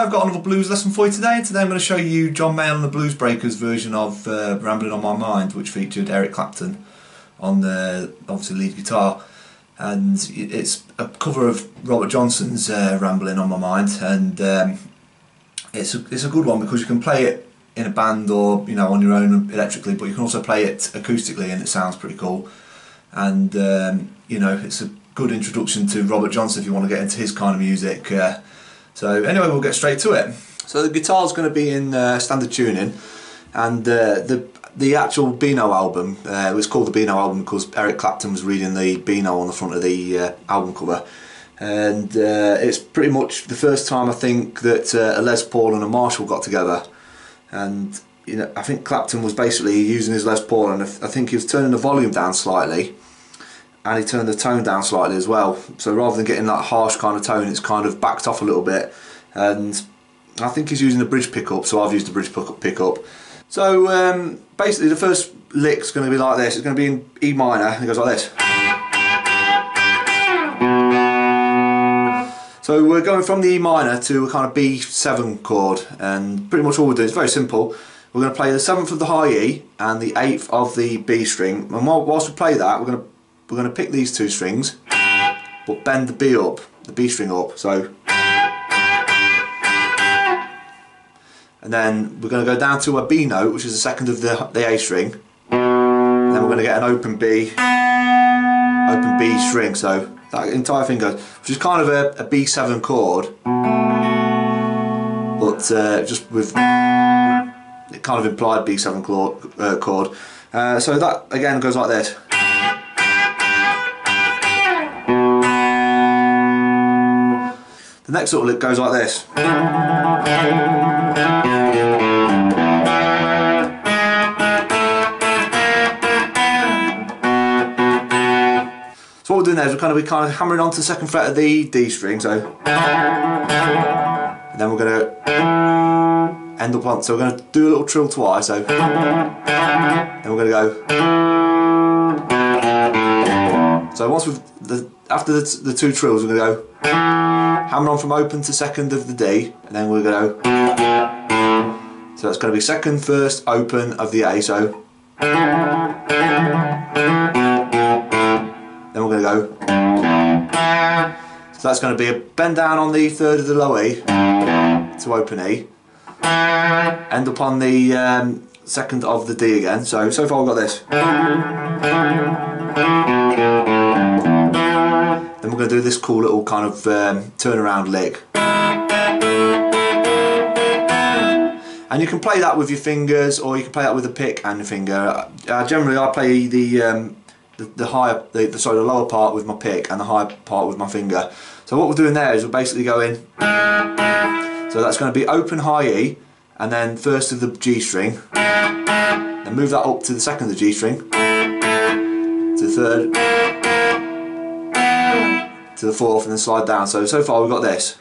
Hi, I've got another blues lesson for you today. Today I'm going to show you John Mayall and the Bluesbreakers version of Ramblin' on My Mind, which featured Eric Clapton on the obviously lead guitar. And it's a cover of Robert Johnson's Ramblin' on My Mind, and it's a good one because you can play it in a band or on your own electrically, but you can also play it acoustically and it sounds pretty cool. And it's a good introduction to Robert Johnson if you want to get into his kind of music. So anyway, we'll get straight to it. So the guitar's going to be in standard tuning, and the actual Beano album, it was called the Beano Album because Eric Clapton was reading the Beano on the front of the album cover. And it's pretty much the first time I think that a Les Paul and a Marshall got together. And I think Clapton was basically using his Les Paul, and I think he was turning the volume down slightly, and he turned the tone down slightly as well. So rather than getting that harsh kind of tone, it's kind of backed off a little bit. And I think he's using the bridge pickup, so I've used the bridge pickup. So basically the first lick's going to be like this. It's going to be in E minor, and it goes like this. So we're going from the E minor to a kind of B7 chord, and pretty much all we're doing is very simple. We're going to play the 7th of the high E and the 8th of the B string, and whilst we play that, we're going to pick these two strings, but bend the B up, the B string up. So, and then we're going to go down to a B note, which is the 2nd of the A string, and then we're going to get an open B string. So that entire thing goes, which is kind of a B7 chord, but just with it kind of implied B7 chord. So that again goes like this. The next little lick goes like this. So what we're doing there is we're kind of hammering onto the 2nd fret of the D string, so, and then we're going to end up on, so we're going to do a little trill twice, so, then we're going to go, so once after the two trills we're going to go hammer on from open to 2nd of the D, and then we're going to go, so that's going to be 2nd, 1st, open of the A, so, then we're going to go, so that's going to be a bend down on the 3rd of the low E to open E, end up on the 2nd of the D again, so far we've got this. Then we're going to do this cool little kind of turnaround lick. And you can play that with your fingers, or you can play that with a pick and a finger. Generally I play the lower part with my pick and the higher part with my finger. So what we're doing there is we're basically going, so that's going to be open high E, and then 1st of the G string, then move that up to the 2nd of the G string, to the 3rd, to the 4th, and then slide down. So far we've got this.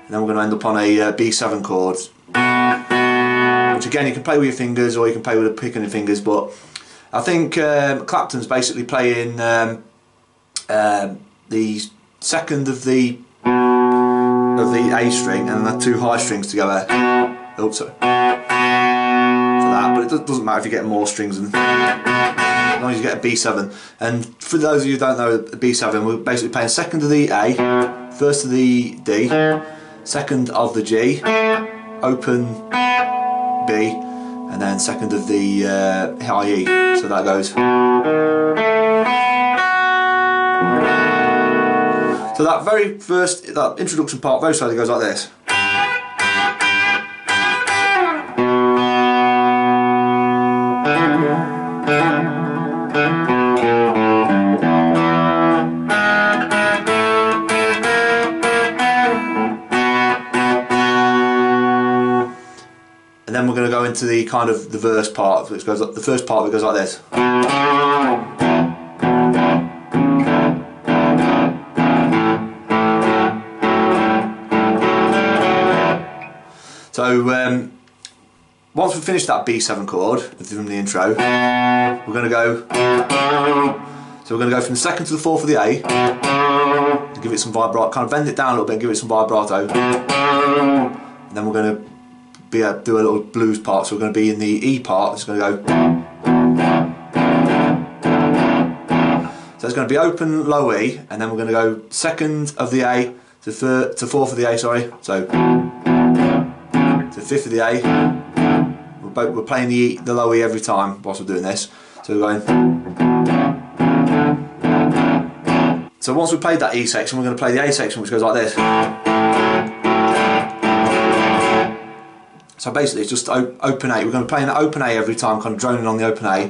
And then we're going to end up on a B7 chord, which again you can play with your fingers or you can play with a pick and your fingers, but I think Clapton's basically playing the 2nd of the A string and the two high strings together. Oh, sorry. For that, but it doesn't matter if you get more strings, as long as you get a B7. And for those of you who don't know the B7, we're basically playing 2nd of the A, 1st of the D, 2nd of the G, open B, and then 2nd of the high E. So that goes. So that very first, that introduction part, very slowly goes like this. And then we're going to go into the kind of the verse part, which goes, the first part, which goes like this. So once we've finished that B7 chord from the intro, we're going to go. So we're going to go from the 2nd to the 4th of the A, and give it some vibrato, kind of bend it down a little bit, and give it some vibrato. And then we're going to do a little blues part. So we're going to be in the E part. It's going to go. So it's going to be open, low E, and then we're going to go 2nd of the A to 4th of the A. Sorry. So to 5th of the A. We're playing the low E every time whilst we're doing this. So we're going. So once we've played that E section, we're going to play the A section, which goes like this. So basically it's just open A. We're going to be playing that open A every time, kind of droning on the open A.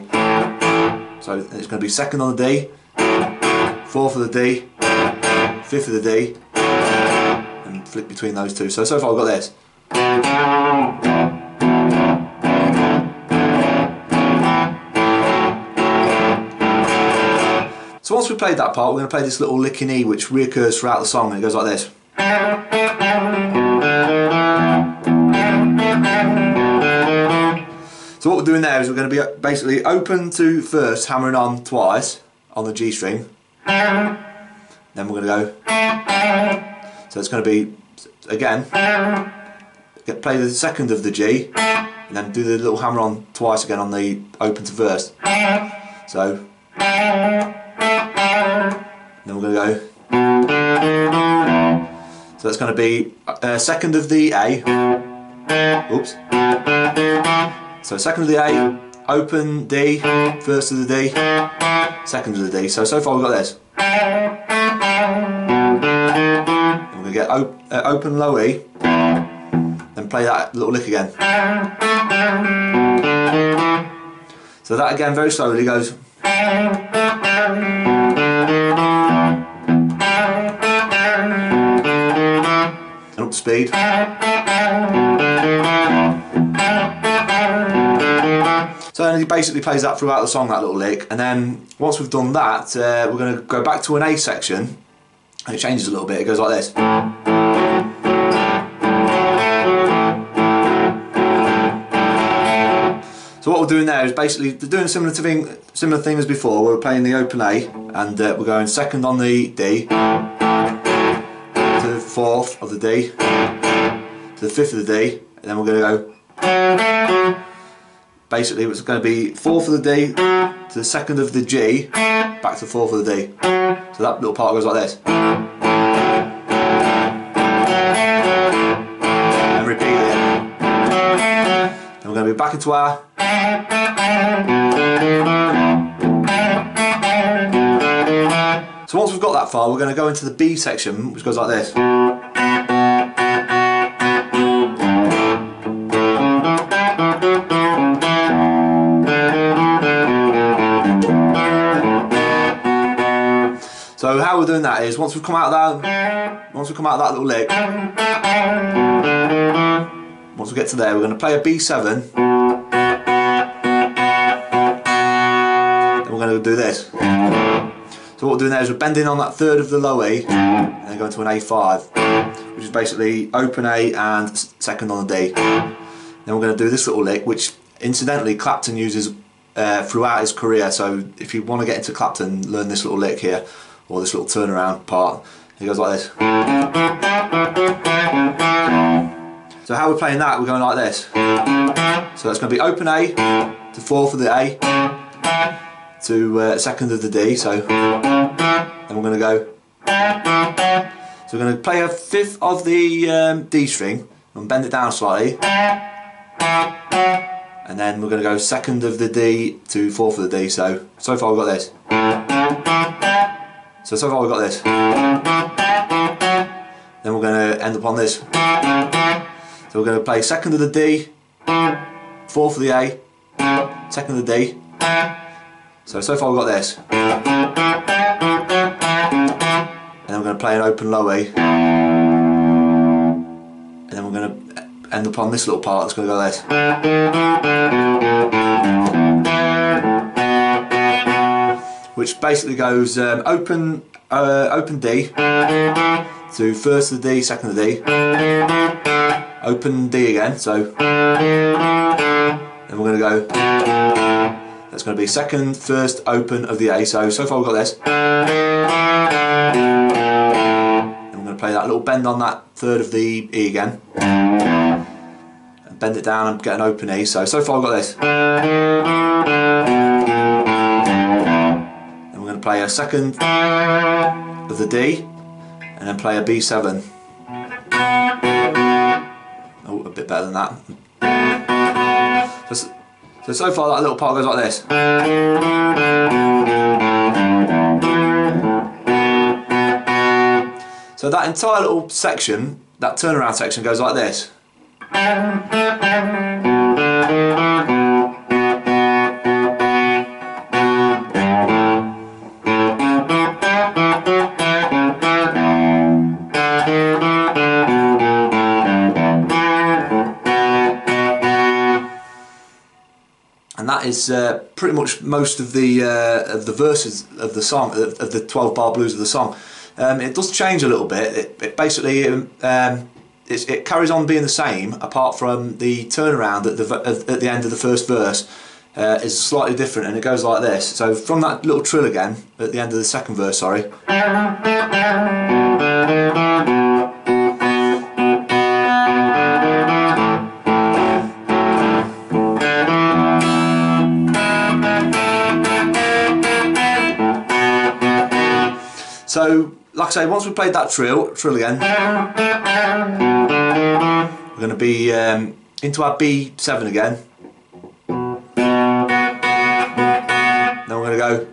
So it's going to be 2nd on the D, 4th of the D, 5th of the D, and flip between those two. So far we've got this. So once we've played that part, we're going to play this little lick in E, which reoccurs throughout the song, and it goes like this. So what we're doing there is we're going to be basically open to first, hammering on twice on the G string. Then we're going to go. So it's going to be, again, play the 2nd of the G, and then do the little hammer on twice again on the open to first. So. Then we're going to go. So that's going to be 2nd of the A. Oops. So 2nd of the A, open D, 1st of the D, 2nd of the D. So far we've got this. And we're going to get open low E, then play that little lick again. So that again very slowly goes. And up to speed. So then he basically plays that throughout the song, that little lick, and then once we've done that, we're going to go back to an A section, and it changes a little bit. It goes like this. So what we're doing there is basically doing a similar thing as before. We're playing the open A, and we're going 2nd on the D, to the 4th of the D, to the 5th of the D, and then we're going to go. Basically it's going to be 4th of the D, to the 2nd of the G, back to the 4th of the D. So that little part goes like this. And repeat it. And we're going to be back into our. So once we've got that far, we're going to go into the B section, which goes like this. So how we're doing that is once we come out of that little lick, once we get to there, we're going to play a B7. Then we're going to do this. So what we're doing there is we're bending on that 3rd of the low E, and then going to an A5, which is basically open A and 2nd on the D. Then we're going to do this little lick, which incidentally Clapton uses throughout his career. So if you want to get into Clapton, learn this little lick here, or this little turnaround part. It goes like this. So how we're playing that, we're going like this. So that's going to be open A to 4th of the A to 2nd of the D. So then we're going to go. So we're going to play a 5th of the D string and bend it down slightly. And then we're going to go 2nd of the D to 4th of the D. So far we've got this. So far we've got this. Then we're going to end up on this. So we're going to play 2nd of the D, 4th of the A, 2nd of the D. So far we've got this. And then we're going to play an open low E. And then we're going to end up on this little part that's going to go like this. Which basically goes open D to 1st of the D, 2nd of the D, open D again, so Then we're going to go, that's going to be second, first, open of the A. So far we've got this. Then we're going to play that little bend on that third of the E again. And bend it down and get an open E. So far we've got this. Then we're going to play a second of the D, and then play a B7. Oh, a bit better than that. So far that little part goes like this. So that entire little section, that turnaround section, goes like this. And that is pretty much most of the verses of the song, of the 12-bar blues of the song. It does change a little bit. It basically it carries on being the same, apart from the turnaround at the end of the first verse is slightly different, and it goes like this. So from that little trill again at the end of the second verse, sorry. So, like I say, once we played that trill again, we're going to be into our B7 again. Then we're going to go.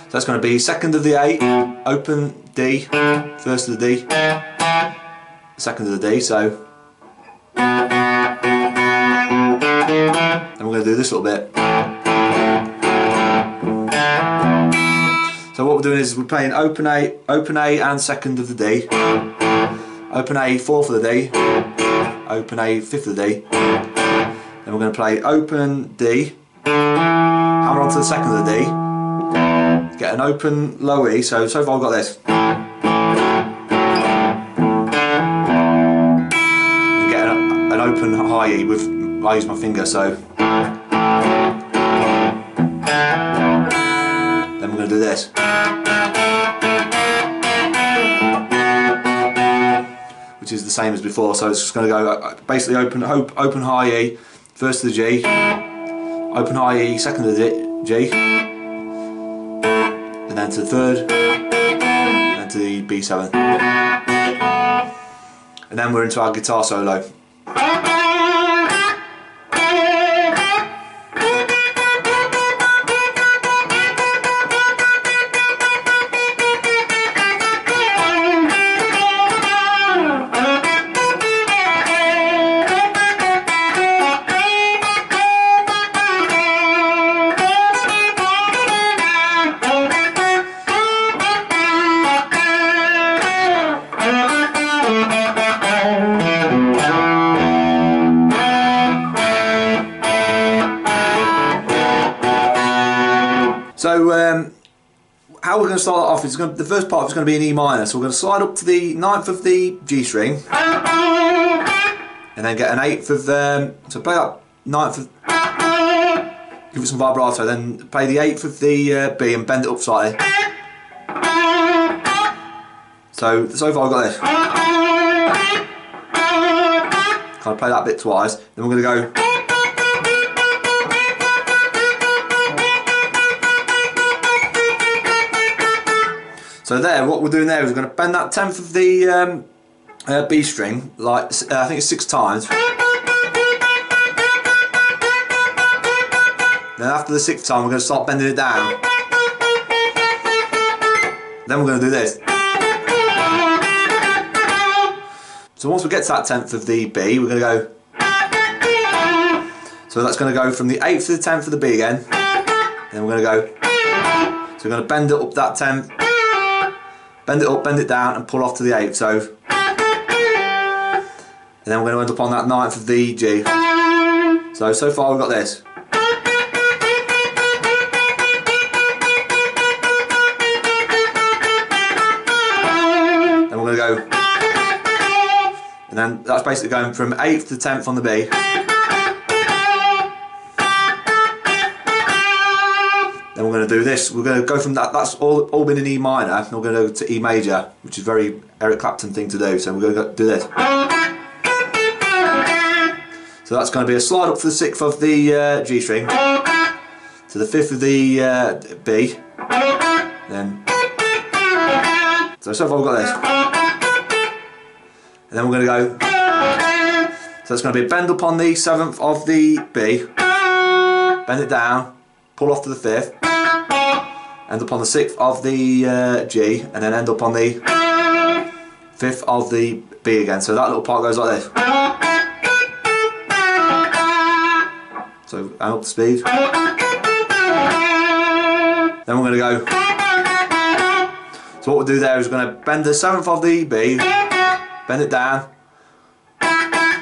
So that's going to be second of the A, open D, first of the D, second of the D. So, then we're going to do this little bit. So what we're doing is we're playing open A and second of the D, open A, fourth of the D, open A, fifth of the D. Then we're going to play open D, hammer onto the second of the D, get an open low E. So far I've got this. And get an open high E with, I use my finger, so. Then we're going to do this. Which is the same as before, so it's just going to go basically open high E, first to the G, open high E, second to the G, and then to the third, and then to the B7. And then we're into our guitar solo. So how we're going to start that off is the first part is going to be in E minor. So we're going to slide up to the 9th of the G string, and then get an 8th of so play that 9th of, give it some vibrato, then play the 8th of the B and bend it up slightly. So far I've got this. Kind of play that bit twice. Then we're going to go. So there, what we're doing there is we're going to bend that 10th of the B string, like I think it's 6 times. Then after the 6th time, we're going to start bending it down. Then we're going to do this. So once we get to that 10th of the B, we're going to go. So that's going to go from the 8th to the 10th of the B again. Then we're going to go. So we're going to bend it up that 10th. Bend it up, bend it down, and pull off to the 8th. So, and then we're going to end up on that 9th of the G. So far we've got this. Then we're going to go, and then that's basically going from 8th to 10th on the B. Then we're going to do this. We're going to go from that. That's all been in E minor. And we're going to go to E major, which is very Eric Clapton thing to do. So we're going to do this. So that's going to be a slide up to the 6th of the G string, to the 5th of the B. Then so far we've got this. And then we're going to go. So it's going to be a bend up on the 7th of the B, bend it down, pull off to the 5th, end up on the 6th of the G, and then end up on the 5th of the B again. So that little part goes like this. So and up to speed. Then we're going to go. So what we'll do there is we're going to bend the 7th of the B, bend it down,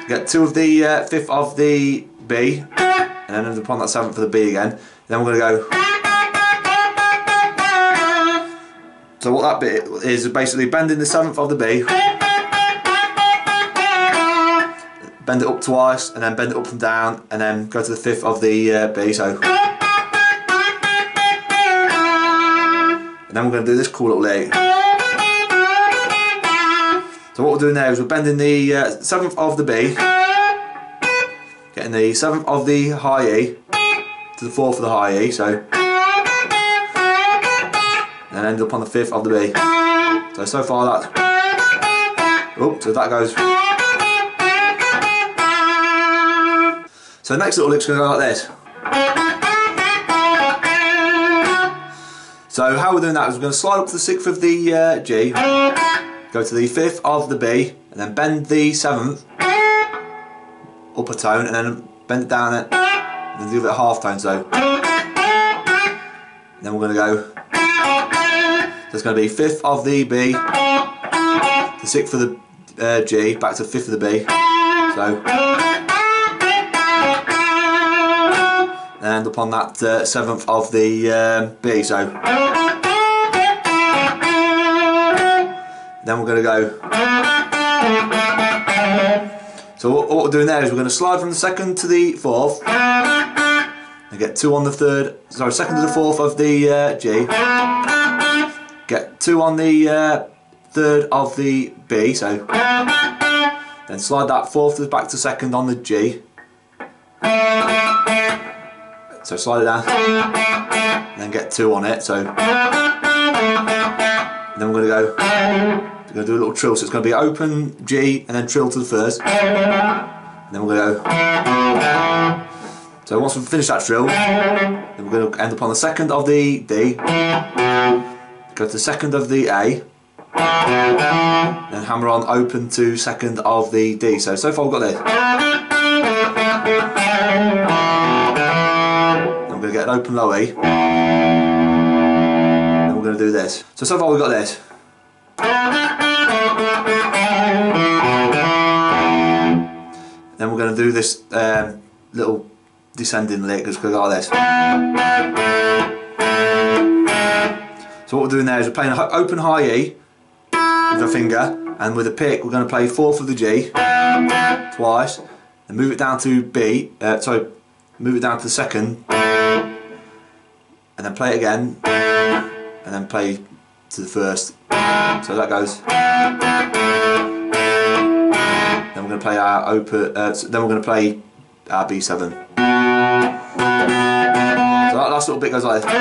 get 2 of the 5th of the B, and then end upon that 7th of the B again. Then we're going to go. So what that bit is basically bending the 7th of the B, bend it up twice, and then bend it up and down, and then go to the 5th of the B. So. And then we're going to do this cool little lick. So what we're doing there is we're bending the 7th of the B, getting the 7th of the high E to the 4th of the high E, so, and then end up on the 5th of the B. So far that's, oh, so that goes. So the next little lick's going to go like this. So how we're doing that is we're going to slide up to the 6th of the G, go to the 5th of the B, and then bend the 7th up a tone, and then bend it down it, and then do it a half tone. So, and then we're going to go. So it's going to be 5th of the B, the 6th of the G, back to the 5th of the B. So, and end up on that 7th of the B. So. Then we're going to go. So what we're doing there is we're going to slide from the 2nd to the 4th and get 2 on the 3rd, sorry, 2nd to the 4th of the G, get 2 on the 3rd of the B, so then slide that 4th back to 2nd on the G, so slide it down and then get 2 on it, so then we're going to go. We're going to do a little trill, so it's going to be open G and then trill to the 1st, and then we're going to go. So once we've finished that trill, then we're going to end up on the 2nd of the D, go to the 2nd of the A, then hammer on open to 2nd of the D. So far we've got this. Then we're going to get an open low E, then we're going to do this. So far we've got this. Then we're going to do this little descending lick, just like this. So what we're doing there is we're playing an open high E with a finger, and with a pick we're going to play 4th of the G twice, and move it down to B, move it down to the 2nd, and then play it again, and then play to the 1st. So that goes. Then we're going to play our open. Then we're going to play our B7. So that last little bit goes like this.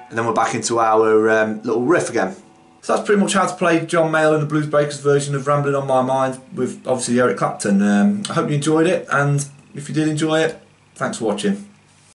And then we're back into our little riff again. So that's pretty much how to play John Mayall and the Bluesbreakers version of Ramblin' on My Mind with obviously Eric Clapton. I hope you enjoyed it, and if you did enjoy it, thanks for watching.